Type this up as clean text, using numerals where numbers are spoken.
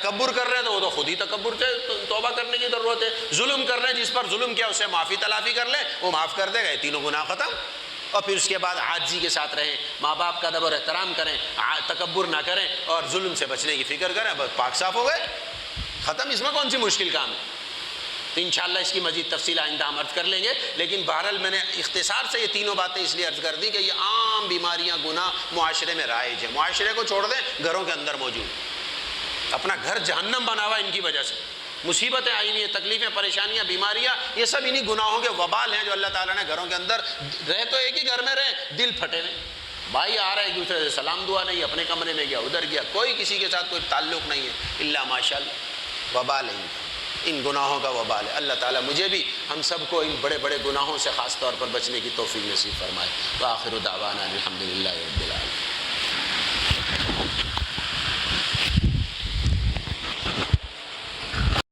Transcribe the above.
تکبر کر رہے ہیں تو وہ تو خود ہی تکبر سے توبہ کرنے کی ضرورت ہے. ظلم کر رہے ہیں، جس پر ظلم کیا اسے معافی تلافی کر لے، وہ معاف کر دے گا، یہ تینوں گناہ ختم. اور پھر اس کے بعد عاجزی کے ساتھ رہیں، ماں باپ کا ادب اور احترام کریں، تکبر نہ کریں اور ظلم سے بچنے کی فکر کریں، بس پاک صاف ہو گئے، ختم. اس میں کون سی مشکل کام ہے؟ تو انشاءاللہ اس کی مزید تفصیل آئندہ ہم عرض کر لیں گے. لیکن بہرحال میں نے اختصار سے یہ تینوں باتیں اس لیے عرض کر دی کہ یہ عام بیماریاں، گناہ معاشرے میں رائج ہیں. معاشرے کو چھوڑ دیں، گھروں کے اندر موجود. اپنا گھر جہنم بنا ہوا ان کی وجہ سے. مصیبتیں آئی ہوئی ہیں، تکلیفیں، پریشانیاں، بیماریاں، یہ سب انہی گناہوں کے وبال ہیں جو اللہ تعالیٰ نے گھروں کے اندر. رہ تو ایک ہی گھر میں رہے، دل پھٹے ہوئے. بھائی آ رہا ہے ایک دوسرے سے سلام دعا نہیں، اپنے کمرے میں گیا، ادھر گیا، کوئی کسی کے ساتھ کوئی تعلق نہیں ہے الا ماشاء اللہ. وبال ہے ان گناہوں کا وبال ہے. اللہ تعالیٰ مجھے بھی ہم سب کو ان بڑے بڑے گناہوں سے خاص طور پر بچنے کی توفیق نصیب فرمائے. وآخر دعوانا الحمدللہ رب العالمین.